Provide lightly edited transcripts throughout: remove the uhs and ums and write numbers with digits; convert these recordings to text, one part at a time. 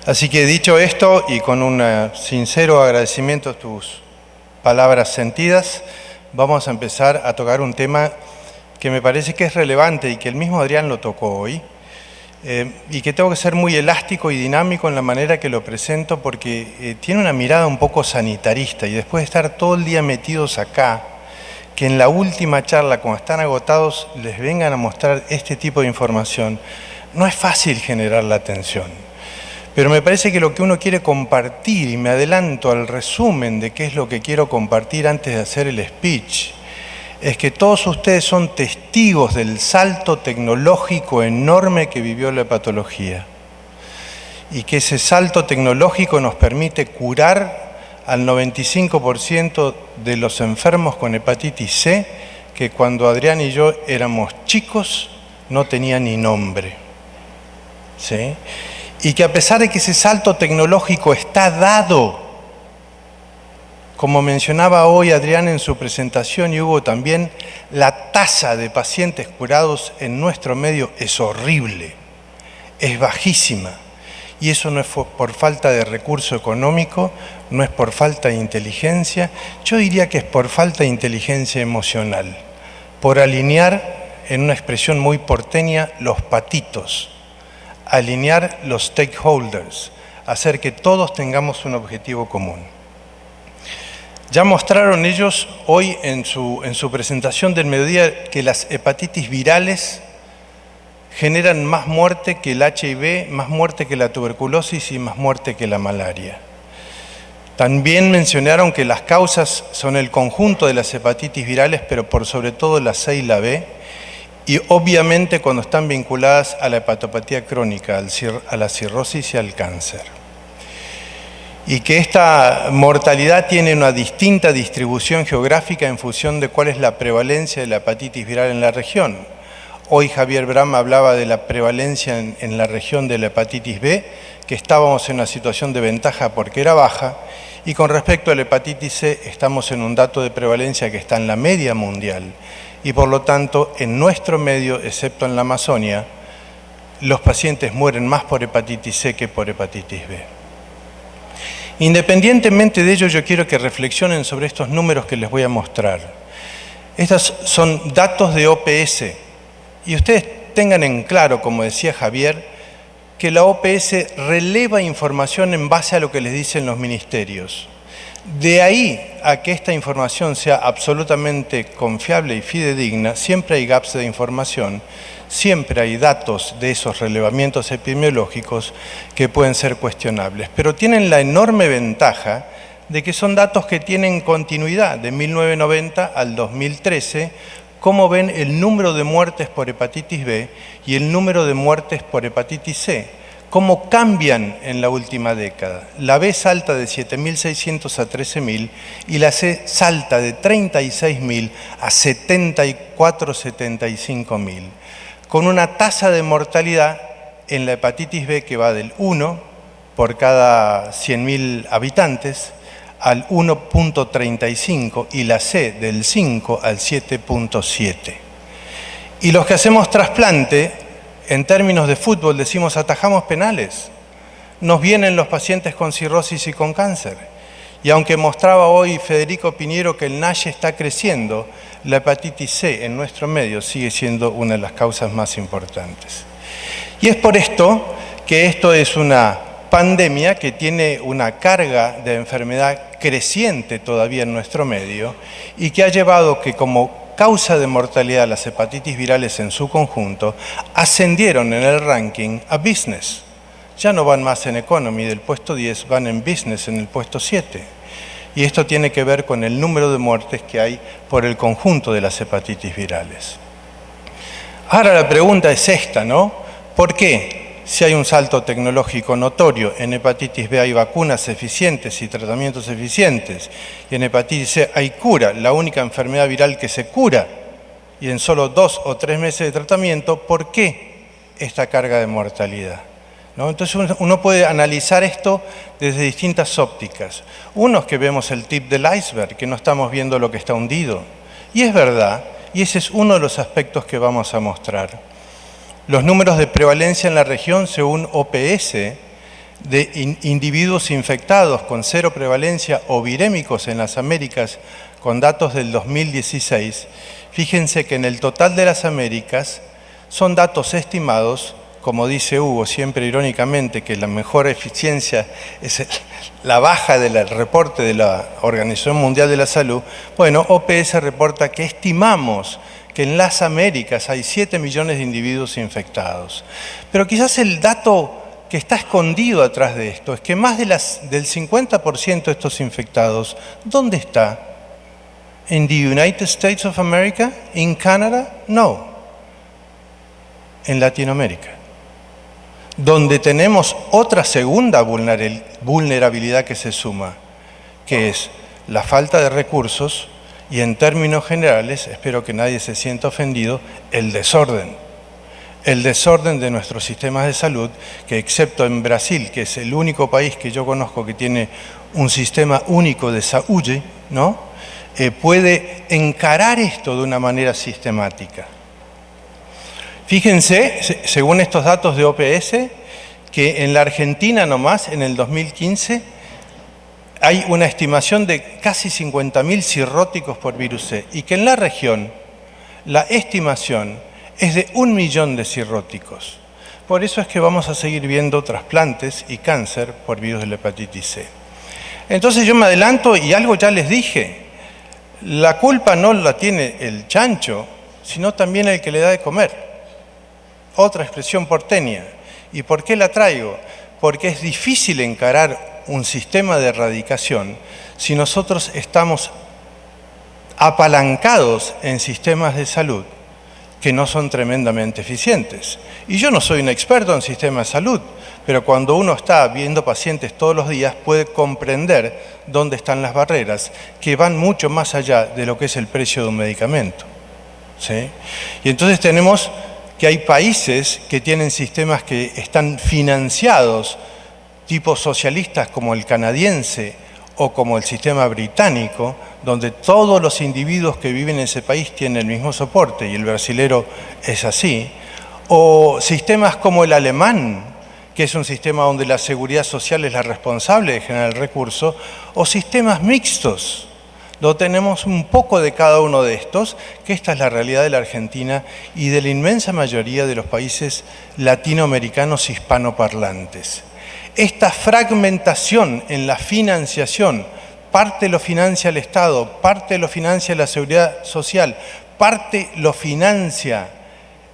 Así que dicho esto, y con un sincero agradecimiento a tus palabras sentidas, vamos a empezar a tocar un tema que me parece que es relevante y que el mismo Adrián lo tocó hoy, y que tengo que ser muy elástico y dinámico en la manera que lo presento porque tiene una mirada un poco sanitarista, y después de estar todo el día metidos acá, que en la última charla, cuando están agotados, les vengan a mostrar este tipo de información, no es fácil generar la atención. Pero me parece que lo que uno quiere compartir, y me adelanto al resumen de qué es lo que quiero compartir antes de hacer el speech, es que todos ustedes son testigos del salto tecnológico enorme que vivió la hepatología. Y que ese salto tecnológico nos permite curar al 95% de los enfermos con hepatitis C, que cuando Adrián y yo éramos chicos no tenían ni nombre. ¿Sí? Y que a pesar de que ese salto tecnológico está dado, como mencionaba hoy Adrián en su presentación y Hugo también, la tasa de pacientes curados en nuestro medio es horrible, es bajísima. Y eso no es por falta de recurso económico, no es por falta de inteligencia, yo diría que es por falta de inteligencia emocional, por alinear, en una expresión muy porteña, los patitos, alinear los stakeholders, hacer que todos tengamos un objetivo común. Ya mostraron ellos hoy en su presentación del mediodía que las hepatitis virales generan más muerte que el HIV, más muerte que la tuberculosis y más muerte que la malaria. También mencionaron que las causas son el conjunto de las hepatitis virales, pero por sobre todo la C y la B, y obviamente cuando están vinculadas a la hepatopatía crónica, a la cirrosis y al cáncer. Y que esta mortalidad tiene una distinta distribución geográfica en función de cuál es la prevalencia de la hepatitis viral en la región. Hoy Javier Bram hablaba de la prevalencia en la región de la hepatitis B, que estábamos en una situación de ventaja porque era baja, y con respecto a la hepatitis C estamos en un dato de prevalencia que está en la media mundial, y por lo tanto en nuestro medio, excepto en la Amazonia, los pacientes mueren más por hepatitis C que por hepatitis B. Independientemente de ello, yo quiero que reflexionen sobre estos números que les voy a mostrar. Estos son datos de OPS, y ustedes tengan en claro, como decía Javier, que la OPS releva información en base a lo que les dicen los ministerios. De ahí a que esta información sea absolutamente confiable y fidedigna, siempre hay gaps de información, siempre hay datos de esos relevamientos epidemiológicos que pueden ser cuestionables, pero tienen la enorme ventaja de que son datos que tienen continuidad de 1990 al 2013, como ven el número de muertes por hepatitis B y el número de muertes por hepatitis C, cómo cambian en la última década. La B salta de 7.600 a 13.000 y la C salta de 36.000 a 75.000, con una tasa de mortalidad en la hepatitis B que va del 1 por cada 100.000 habitantes al 1.35 y la C del 5 al 7.7. Y los que hacemos trasplante, en términos de fútbol decimos atajamos penales. Nos vienen los pacientes con cirrosis y con cáncer. Y aunque mostraba hoy Federico Piñero que el NASH está creciendo, la hepatitis C en nuestro medio sigue siendo una de las causas más importantes. Y es por esto que esto es una pandemia que tiene una carga de enfermedad creciente todavía en nuestro medio y que ha llevado que como causa de mortalidad las hepatitis virales en su conjunto ascendieron en el ranking a business. Ya no van más en economy del puesto 10, van en business en el puesto 7. Y esto tiene que ver con el número de muertes que hay por el conjunto de las hepatitis virales. Ahora la pregunta es esta, ¿no? ¿Por qué? Si hay un salto tecnológico notorio, en hepatitis B hay vacunas eficientes y tratamientos eficientes, y en hepatitis C hay cura, la única enfermedad viral que se cura, y en solo 2 o 3 meses de tratamiento, ¿por qué esta carga de mortalidad? ¿No? Entonces uno puede analizar esto desde distintas ópticas. Uno es que vemos el tip del iceberg, que no estamos viendo lo que está hundido. Y es verdad, y ese es uno de los aspectos que vamos a mostrar. Los números de prevalencia en la región, según OPS, de individuos infectados con cero prevalencia o virémicos en las Américas con datos del 2016, fíjense que en el total de las Américas son datos estimados, como dice Hugo siempre irónicamente, que la mejor eficiencia es la baja del reporte de la Organización Mundial de la Salud. Bueno, OPS reporta que estimamos que en las Américas hay 7 millones de individuos infectados. Pero quizás el dato que está escondido atrás de esto es que más del 50% de estos infectados, ¿dónde está? ¿En the United States of America? ¿En Canadá? No. En Latinoamérica, donde tenemos otra segunda vulnerabilidad que se suma, que es la falta de recursos y, en términos generales, espero que nadie se sienta ofendido, el desorden. El desorden de nuestros sistemas de salud, que excepto en Brasil, que es el único país que yo conozco que tiene un sistema único de salud, ¿no? Puede encarar esto de una manera sistemática. Fíjense, según estos datos de OPS, que en la Argentina nomás, en el 2015, hay una estimación de casi 50.000 cirróticos por virus C, y que en la región la estimación es de 1 millón de cirróticos. Por eso es que vamos a seguir viendo trasplantes y cáncer por virus de la hepatitis C. Entonces yo me adelanto y algo ya les dije. La culpa no la tiene el chancho, sino también el que le da de comer. Otra expresión porteña. ¿Y por qué la traigo? Porque es difícil encarar un sistema de erradicación si nosotros estamos apalancados en sistemas de salud que no son tremendamente eficientes. Y yo no soy un experto en sistemas de salud, pero cuando uno está viendo pacientes todos los días puede comprender dónde están las barreras, que van mucho más allá de lo que es el precio de un medicamento, ¿sí? Y entonces tenemos que hay países que tienen sistemas que están financiados, tipo socialistas como el canadiense o como el sistema británico, donde todos los individuos que viven en ese país tienen el mismo soporte, y el brasilero es así, o sistemas como el alemán, que es un sistema donde la seguridad social es la responsable de generar el recurso, o sistemas mixtos, donde tenemos un poco de cada uno de estos, que esta es la realidad de la Argentina y de la inmensa mayoría de los países latinoamericanos hispanoparlantes. Esta fragmentación en la financiación, parte lo financia el Estado, parte lo financia la seguridad social, parte lo financia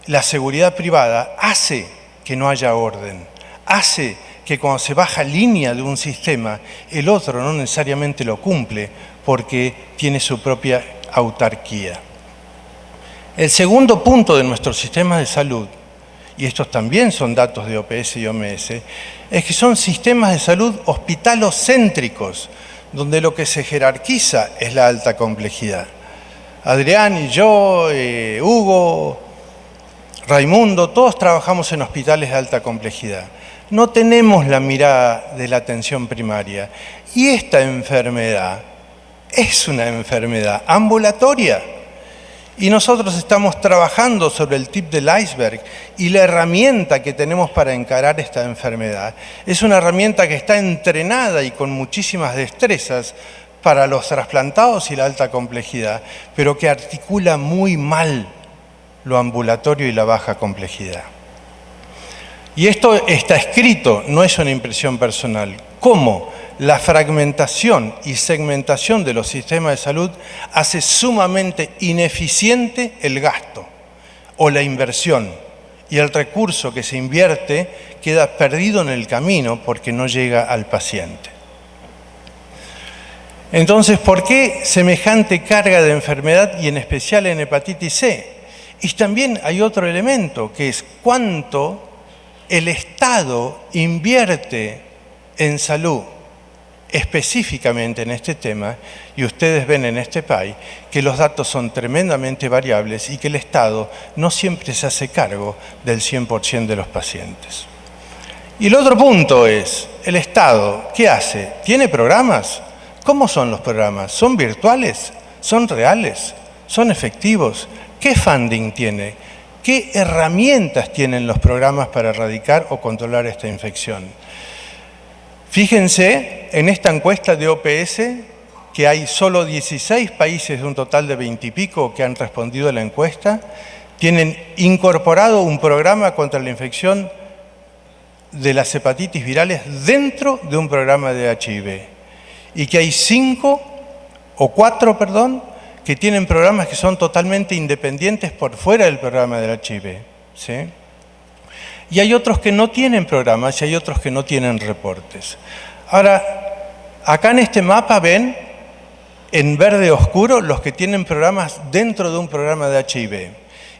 la seguridad privada, hace que no haya orden, hace que cuando se baja línea de un sistema, el otro no necesariamente lo cumple porque tiene su propia autarquía. El segundo punto de nuestros sistemas de salud, y estos también son datos de OPS y OMS, es que son sistemas de salud hospitalocéntricos, donde lo que se jerarquiza es la alta complejidad. Adrián y yo, Hugo, Raimundo, todos trabajamos en hospitales de alta complejidad. No tenemos la mirada de la atención primaria. Y esta enfermedad es una enfermedad ambulatoria. Y nosotros estamos trabajando sobre el tip del iceberg, y la herramienta que tenemos para encarar esta enfermedad es una herramienta que está entrenada y con muchísimas destrezas para los trasplantados y la alta complejidad, pero que articula muy mal lo ambulatorio y la baja complejidad. Y esto está escrito, no es una impresión personal. ¿Cómo? La fragmentación y segmentación de los sistemas de salud hace sumamente ineficiente el gasto o la inversión, y el recurso que se invierte queda perdido en el camino porque no llega al paciente. Entonces, ¿por qué semejante carga de enfermedad y en especial en hepatitis C? Y también hay otro elemento, que es cuánto el Estado invierte en salud, específicamente en este tema, y ustedes ven en este país que los datos son tremendamente variables y que el Estado no siempre se hace cargo del 100% de los pacientes. Y el otro punto es, ¿el Estado qué hace? ¿Tiene programas? ¿Cómo son los programas? ¿Son virtuales? ¿Son reales? ¿Son efectivos? ¿Qué funding tiene? ¿Qué herramientas tienen los programas para erradicar o controlar esta infección? Fíjense en esta encuesta de OPS que hay solo 16 países de un total de 20 y pico que han respondido a la encuesta, tienen incorporado un programa contra la infección de las hepatitis virales dentro de un programa de HIV. Y que hay 4, que tienen programas que son totalmente independientes por fuera del programa del HIV. ¿Sí? Y hay otros que no tienen programas y hay otros que no tienen reportes. Ahora, acá en este mapa ven en verde oscuro los que tienen programas dentro de un programa de HIV.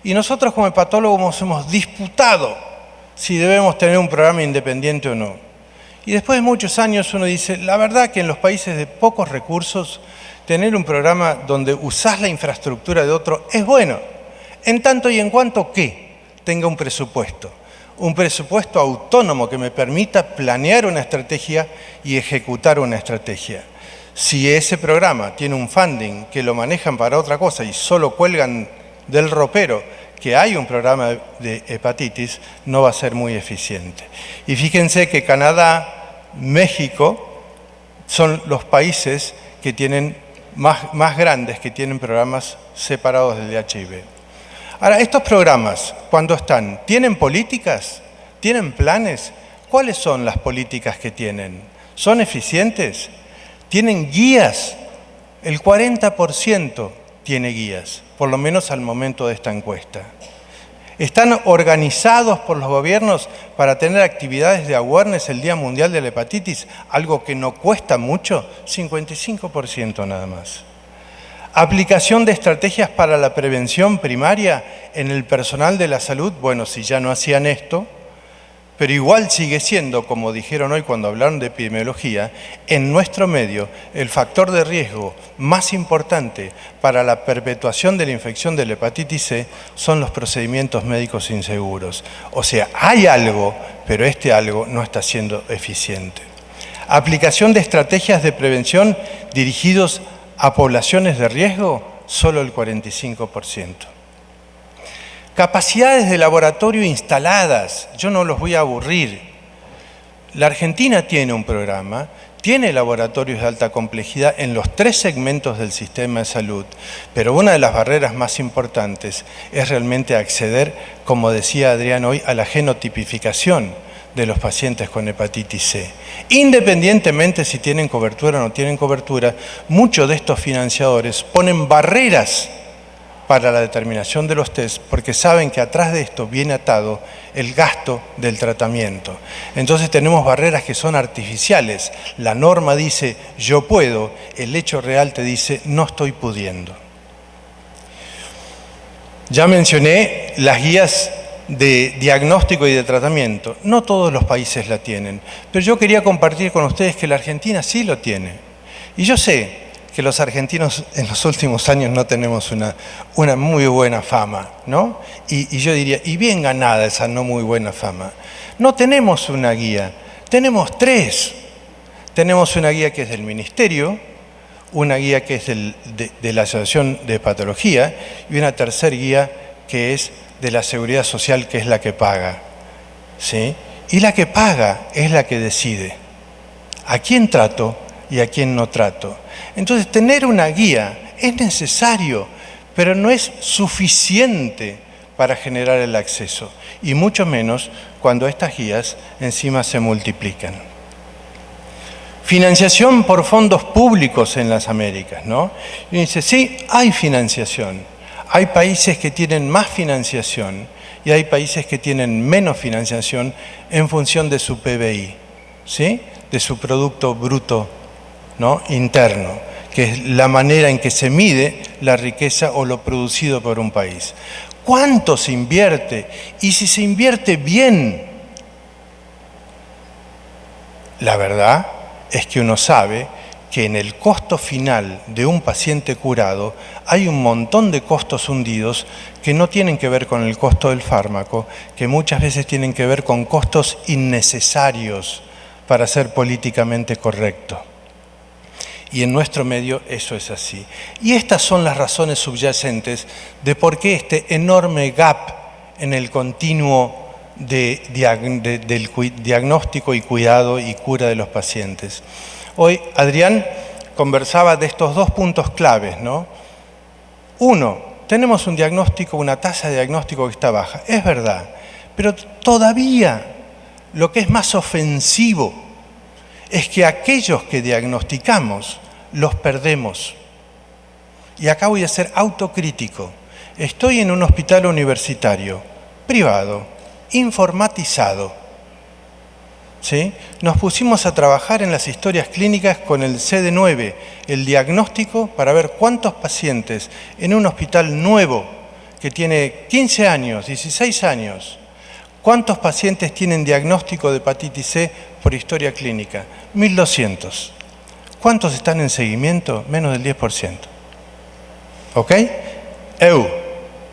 Y nosotros como hepatólogos hemos disputado si debemos tener un programa independiente o no. Y después de muchos años uno dice, la verdad que en los países de pocos recursos, tener un programa donde usás la infraestructura de otro es bueno, en tanto y en cuanto que tenga un presupuesto autónomo que me permita planear una estrategia y ejecutar una estrategia. Si ese programa tiene un funding que lo manejan para otra cosa y solo cuelgan del ropero que hay un programa de hepatitis, no va a ser muy eficiente. Y fíjense que Canadá, México, son los países que tienen más grandes, que tienen programas separados del HIV. Ahora, estos programas, cuando están, ¿tienen políticas? ¿Tienen planes? ¿Cuáles son las políticas que tienen? ¿Son eficientes? ¿Tienen guías? El 40% tiene guías, por lo menos al momento de esta encuesta. ¿Están organizados por los gobiernos para tener actividades de awareness el Día Mundial de la Hepatitis? Algo que no cuesta mucho, 55% nada más. Aplicación de estrategias para la prevención primaria en el personal de la salud. Bueno, si ya no hacían esto, pero igual sigue siendo, como dijeron hoy cuando hablaron de epidemiología, en nuestro medio el factor de riesgo más importante para la perpetuación de la infección de la hepatitis C son los procedimientos médicos inseguros. O sea, hay algo, pero este algo no está siendo eficiente. Aplicación de estrategias de prevención dirigidos a poblaciones de riesgo, solo el 45%. Capacidades de laboratorio instaladas, yo no los voy a aburrir. La Argentina tiene un programa, tiene laboratorios de alta complejidad en los 3 segmentos del sistema de salud, pero una de las barreras más importantes es realmente acceder, como decía Adrián hoy, a la genotipificación de los pacientes con hepatitis C. Independientemente si tienen cobertura o no tienen cobertura, muchos de estos financiadores ponen barreras para la determinación de los test, porque saben que atrás de esto viene atado el gasto del tratamiento. Entonces tenemos barreras que son artificiales. La norma dice yo puedo, el hecho real te dice no estoy pudiendo. Ya mencioné las guías de diagnóstico y de tratamiento. No todos los países la tienen, pero yo quería compartir con ustedes que la Argentina sí lo tiene. Y yo sé que los argentinos en los últimos años no tenemos una muy buena fama, ¿no? Y yo diría, y bien ganada esa no muy buena fama. No tenemos una guía, tenemos 3. Tenemos una guía que es del Ministerio, una guía que es de la Asociación de Hepatología y una tercera guía que es de la Seguridad Social, que es la que paga, ¿sí? Y la que paga es la que decide a quién trato y a quién no trato. Entonces, tener una guía es necesario, pero no es suficiente para generar el acceso, y mucho menos cuando estas guías encima se multiplican. Financiación por fondos públicos en las Américas, ¿no? Y dice, sí, hay financiación. Hay países que tienen más financiación y hay países que tienen menos financiación en función de su PBI, ¿sí? De su Producto Bruto, ¿no? Interno, que es la manera en que se mide la riqueza o lo producido por un país. ¿Cuánto se invierte? Y si se invierte bien, la verdad es que uno sabe que en el costo final de un paciente curado hay un montón de costos hundidos que no tienen que ver con el costo del fármaco, que muchas veces tienen que ver con costos innecesarios para ser políticamente correcto. Y en nuestro medio eso es así. Y estas son las razones subyacentes de por qué este enorme gap en el continuo del diagnóstico y cuidado y cura de los pacientes. Hoy Adrián conversaba de estos dos puntos claves, ¿no? Uno, tenemos un diagnóstico, una tasa de diagnóstico que está baja, es verdad, pero todavía lo que es más ofensivo es que aquellos que diagnosticamos los perdemos. Y acá voy a ser autocrítico. Estoy en un hospital universitario, privado, informatizado. ¿Sí? Nos pusimos a trabajar en las historias clínicas con el CD9, el diagnóstico, para ver cuántos pacientes en un hospital nuevo que tiene 15 años, 16 años, cuántos pacientes tienen diagnóstico de hepatitis C por historia clínica. 1.200. ¿Cuántos están en seguimiento? Menos del 10%. ¿Ok?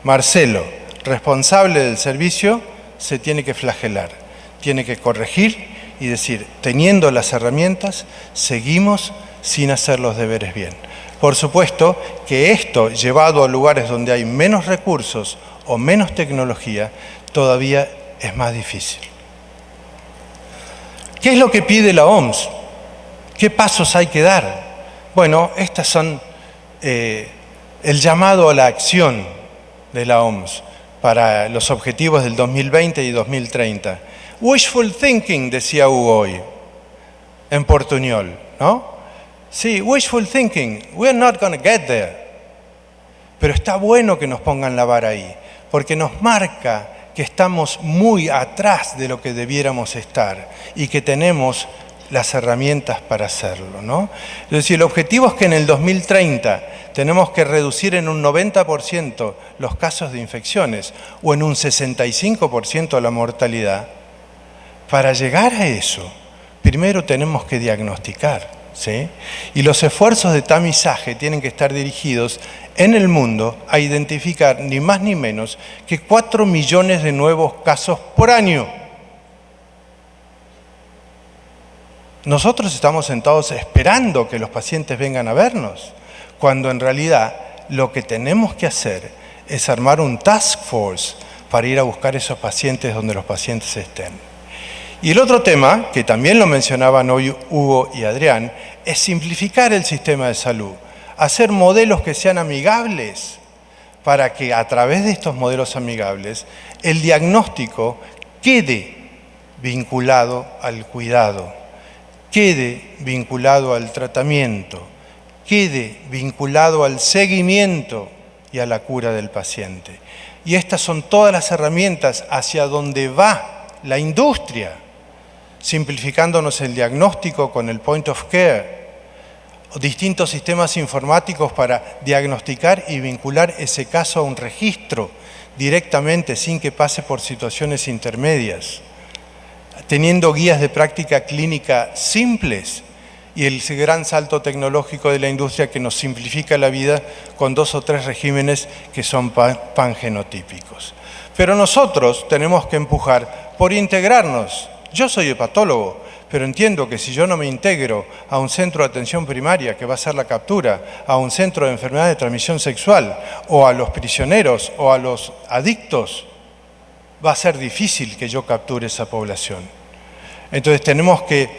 Marcelo, responsable del servicio, se tiene que flagelar, tiene que corregir y decir, teniendo las herramientas, seguimos sin hacer los deberes bien. Por supuesto que esto, llevado a lugares donde hay menos recursos o menos tecnología, todavía es más difícil. ¿Qué es lo que pide la OMS? ¿Qué pasos hay que dar? Bueno, estas son el llamado a la acción de la OMS para los objetivos del 2020 y 2030. Wishful thinking, decía Hugo hoy, en portuñol, ¿no? Sí, wishful thinking, we're not going to get there. Pero está bueno que nos pongan la vara ahí, porque nos marca que estamos muy atrás de lo que debiéramos estar y que tenemos las herramientas para hacerlo, ¿no? Es decir, el objetivo es que en el 2030 tenemos que reducir en un 90% los casos de infecciones o en un 65% la mortalidad. Para llegar a eso, primero tenemos que diagnosticar, ¿sí? Y los esfuerzos de tamizaje tienen que estar dirigidos en el mundo a identificar ni más ni menos que 4 millones de nuevos casos por año. Nosotros estamos sentados esperando que los pacientes vengan a vernos, cuando en realidad lo que tenemos que hacer es armar un task force para ir a buscar esos pacientes donde los pacientes estén. Y el otro tema, que también lo mencionaban hoy Hugo y Adrián, es simplificar el sistema de salud, hacer modelos que sean amigables para que a través de estos modelos amigables el diagnóstico quede vinculado al cuidado, quede vinculado al tratamiento, quede vinculado al seguimiento y a la cura del paciente. Y estas son todas las herramientas hacia donde va la industria, simplificándonos el diagnóstico con el point of care, distintos sistemas informáticos para diagnosticar y vincular ese caso a un registro directamente sin que pase por situaciones intermedias, teniendo guías de práctica clínica simples y el gran salto tecnológico de la industria que nos simplifica la vida con 2 o 3 regímenes que son pangenotípicos. Pero nosotros tenemos que empujar por integrarnos. Yo soy hepatólogo, pero entiendo que si yo no me integro a un centro de atención primaria, que va a ser la captura, a un centro de enfermedades de transmisión sexual, o a los prisioneros, o a los adictos, va a ser difícil que yo capture esa población. Entonces tenemos que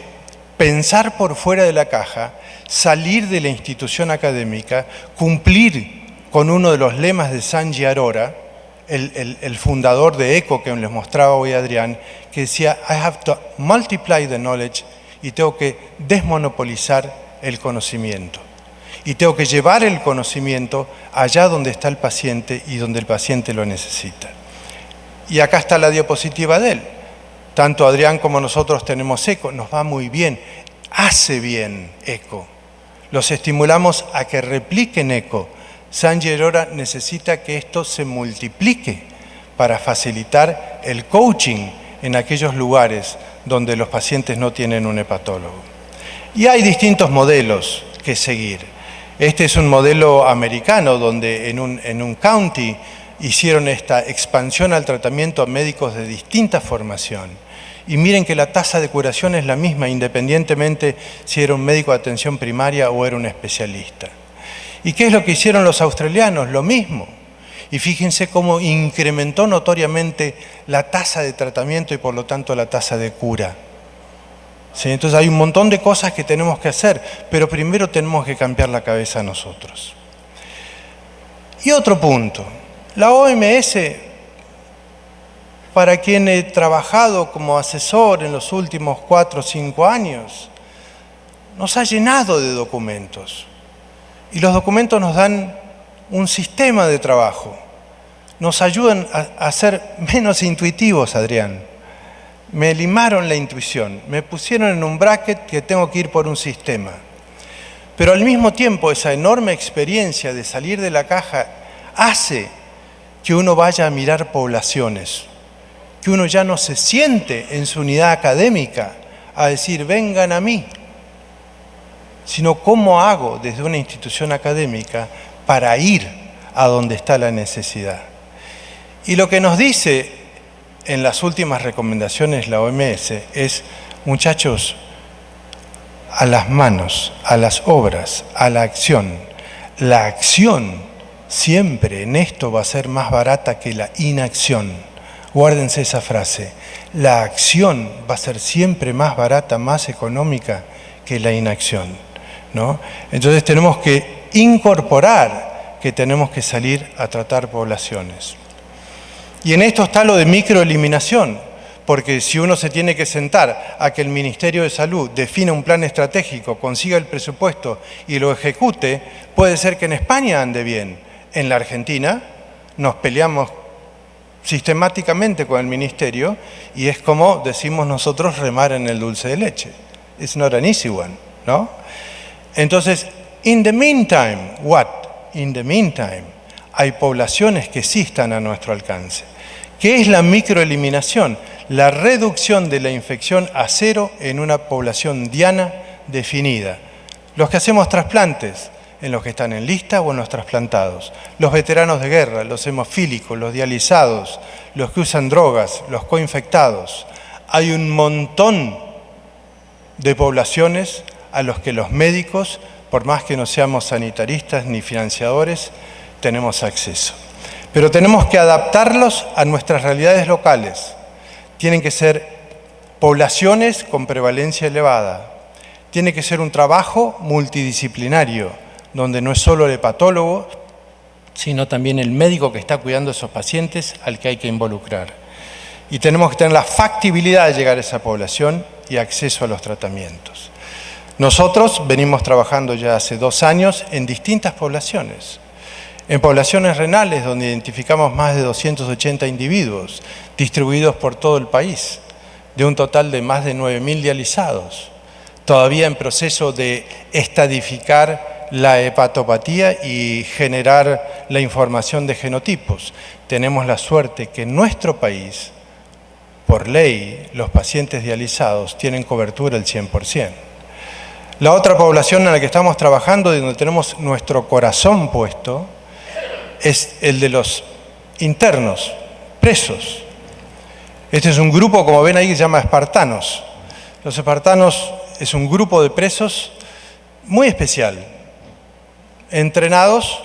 pensar por fuera de la caja, salir de la institución académica, cumplir con uno de los lemas de Sanji Arora, el fundador de ECO que les mostraba hoy Adrián, que decía, I have to multiply the knowledge, y tengo que desmonopolizar el conocimiento. Y tengo que llevar el conocimiento allá donde está el paciente y donde el paciente lo necesita. Y acá está la diapositiva de él. Tanto Adrián como nosotros tenemos ECO, nos va muy bien, hace bien ECO. Los estimulamos a que repliquen ECO. Sanji Arora necesita que esto se multiplique para facilitar el coaching en aquellos lugares donde los pacientes no tienen un hepatólogo. Y hay distintos modelos que seguir. Este es un modelo americano donde en un county hicieron esta expansión al tratamiento a médicos de distinta formación. Y miren que la tasa de curación es la misma, independientemente si era un médico de atención primaria o era un especialista. ¿Y qué es lo que hicieron los australianos? Lo mismo. Y fíjense cómo incrementó notoriamente la tasa de tratamiento y por lo tanto la tasa de cura. ¿Sí? Entonces hay un montón de cosas que tenemos que hacer, pero primero tenemos que cambiar la cabeza nosotros. Y otro punto, la OMS, para quien he trabajado como asesor en los últimos 4 o 5 años, nos ha llenado de documentos. Y los documentos nos dan un sistema de trabajo, nos ayudan a ser menos intuitivos, Adrián. Me limaron la intuición, me pusieron en un bracket que tengo que ir por un sistema. Pero al mismo tiempo esa enorme experiencia de salir de la caja hace que uno vaya a mirar poblaciones, que uno ya no se siente en su unidad académica a decir vengan a mí, sino cómo hago desde una institución académica para ir a donde está la necesidad. Y lo que nos dice en las últimas recomendaciones la OMS es, muchachos, a las manos, a las obras, a la acción. La acción siempre en esto va a ser más barata que la inacción. Guárdense esa frase. La acción va a ser siempre más barata, más económica que la inacción, ¿no? Entonces tenemos que incorporar que tenemos que salir a tratar poblaciones. Y en esto está lo de microeliminación, porque si uno se tiene que sentar a que el Ministerio de Salud defina un plan estratégico, consiga el presupuesto y lo ejecute, puede ser que en España ande bien. En la Argentina nos peleamos sistemáticamente con el Ministerio y es como decimos nosotros remar en el dulce de leche. It's not an easy one, ¿no? Entonces, in the meantime, what? In the meantime, hay poblaciones que sí están a nuestro alcance. ¿Qué es la microeliminación? La reducción de la infección a cero en una población diana definida. Los que hacemos trasplantes, en los que están en lista o en los trasplantados. Los veteranos de guerra, los hemofílicos, los dializados, los que usan drogas, los coinfectados. Hay un montón de poblaciones a los que los médicos, por más que no seamos sanitaristas ni financiadores, tenemos acceso. Pero tenemos que adaptarlos a nuestras realidades locales. Tienen que ser poblaciones con prevalencia elevada. Tiene que ser un trabajo multidisciplinario, donde no es solo el hepatólogo, sino también el médico que está cuidando a esos pacientes al que hay que involucrar. Y tenemos que tener la factibilidad de llegar a esa población y acceso a los tratamientos. Nosotros venimos trabajando ya hace 2 años en distintas poblaciones. En poblaciones renales, donde identificamos más de 280 individuos, distribuidos por todo el país, de un total de más de 9.000 dializados. Todavía en proceso de estadificar la hepatopatía y generar la información de genotipos. Tenemos la suerte que en nuestro país, por ley, los pacientes dializados tienen cobertura al 100%. La otra población en la que estamos trabajando y donde tenemos nuestro corazón puesto es el de los internos, presos. Este es un grupo, como ven ahí, que se llama espartanos. Los espartanos es un grupo de presos muy especial, entrenados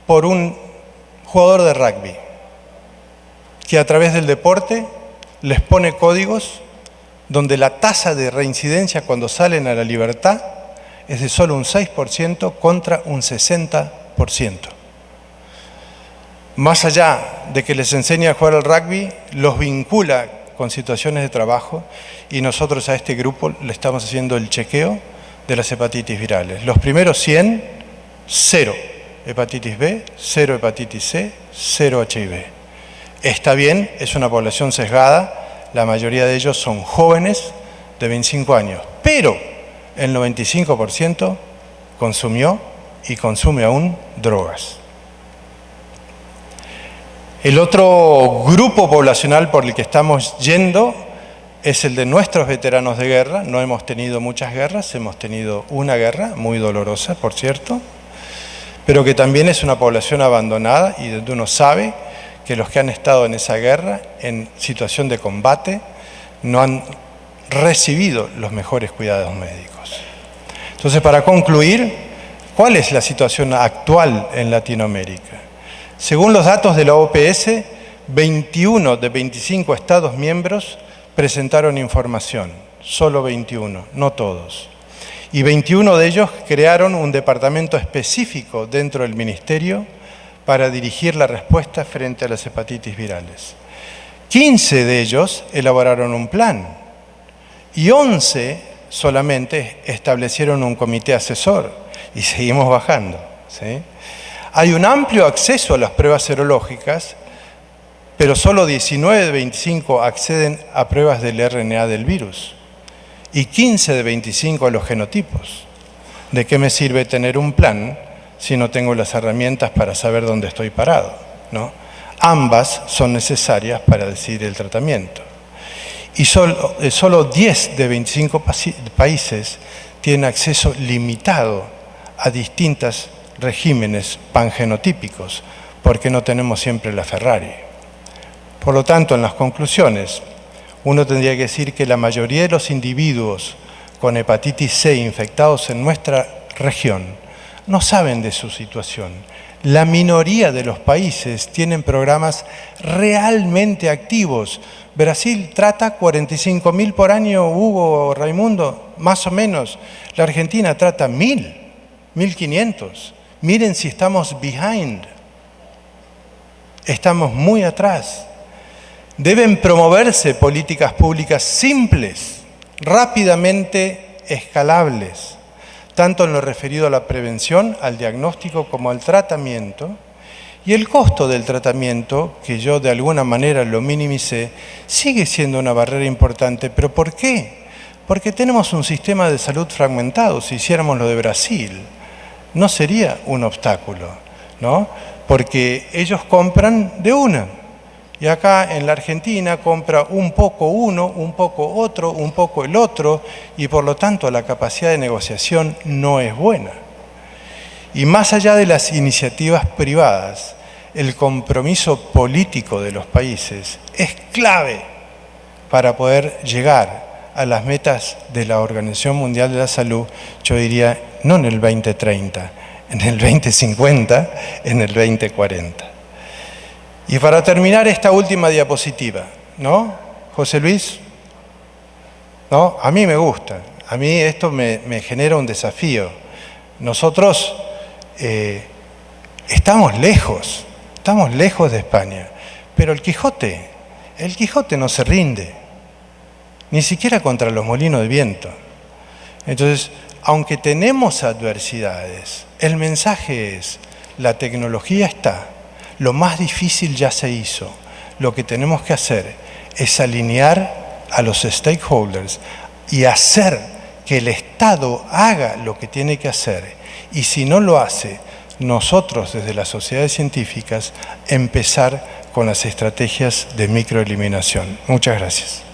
por un jugador de rugby, que a través del deporte les pone códigos donde la tasa de reincidencia cuando salen a la libertad es de solo un 6% contra un 60%. Más allá de que les enseña a jugar al rugby, los vincula con situaciones de trabajo y nosotros a este grupo le estamos haciendo el chequeo de las hepatitis virales. Los primeros 100, 0 hepatitis B, 0 hepatitis C, 0 HIV. Está bien, es una población sesgada, la mayoría de ellos son jóvenes de 25 años, pero el 95% consumió y consume aún drogas. El otro grupo poblacional por el que estamos yendo es el de nuestros veteranos de guerra. No hemos tenido muchas guerras, hemos tenido una guerra, muy dolorosa, por cierto, pero que también es una población abandonada y donde uno sabe que los que han estado en esa guerra, en situación de combate, no han recibido los mejores cuidados médicos. Entonces, para concluir, ¿Cuál es la situación actual en Latinoamérica? Según los datos de la OPS, 21 de 25 Estados miembros presentaron información, solo 21, no todos. Y 21 de ellos crearon un departamento específico dentro del ministerio para dirigir la respuesta frente a las hepatitis virales. 15 de ellos elaboraron un plan y 11 solamente establecieron un comité asesor y seguimos bajando, ¿sí? Hay un amplio acceso a las pruebas serológicas, pero solo 19 de 25 acceden a pruebas del RNA del virus y 15 de 25 a los genotipos. ¿De qué me sirve tener un plan si no tengo las herramientas para saber dónde estoy parado, ¿no? Ambas son necesarias para decidir el tratamiento. Y solo 10 de 25 países tienen acceso limitado a distintos regímenes pangenotípicos, porque no tenemos siempre la Ferrari. Por lo tanto, en las conclusiones, uno tendría que decir que la mayoría de los individuos con hepatitis C infectados en nuestra región no saben de su situación. La minoría de los países tienen programas realmente activos. Brasil trata 45.000 por año, Hugo, Raimundo, más o menos. La Argentina trata 1.000, 1.500. Miren si estamos behind. Estamos muy atrás. Deben promoverse políticas públicas simples, rápidamente escalables, tanto en lo referido a la prevención, al diagnóstico como al tratamiento. Y el costo del tratamiento, que yo de alguna manera lo minimicé, sigue siendo una barrera importante. ¿Pero por qué? Porque tenemos un sistema de salud fragmentado. Si hiciéramos lo de Brasil, no sería un obstáculo, ¿no? Porque ellos compran de una. Y acá en la Argentina compra un poco uno, un poco otro, un poco el otro, y por lo tanto la capacidad de negociación no es buena. Y más allá de las iniciativas privadas, el compromiso político de los países es clave para poder llegar a las metas de la Organización Mundial de la Salud, yo diría, no en el 2030, en el 2050, en el 2040. Y para terminar esta última diapositiva, ¿no? José Luis, ¿no? A mí me gusta, a mí esto me genera un desafío. Nosotros estamos lejos de España, pero el Quijote no se rinde, ni siquiera contra los molinos de viento. Entonces, aunque tenemos adversidades, el mensaje es, la tecnología está, lo más difícil ya se hizo. Lo que tenemos que hacer es alinear a los stakeholders y hacer que el Estado haga lo que tiene que hacer. Y si no lo hace, nosotros desde las sociedades científicas empezar con las estrategias de microeliminación. Muchas gracias.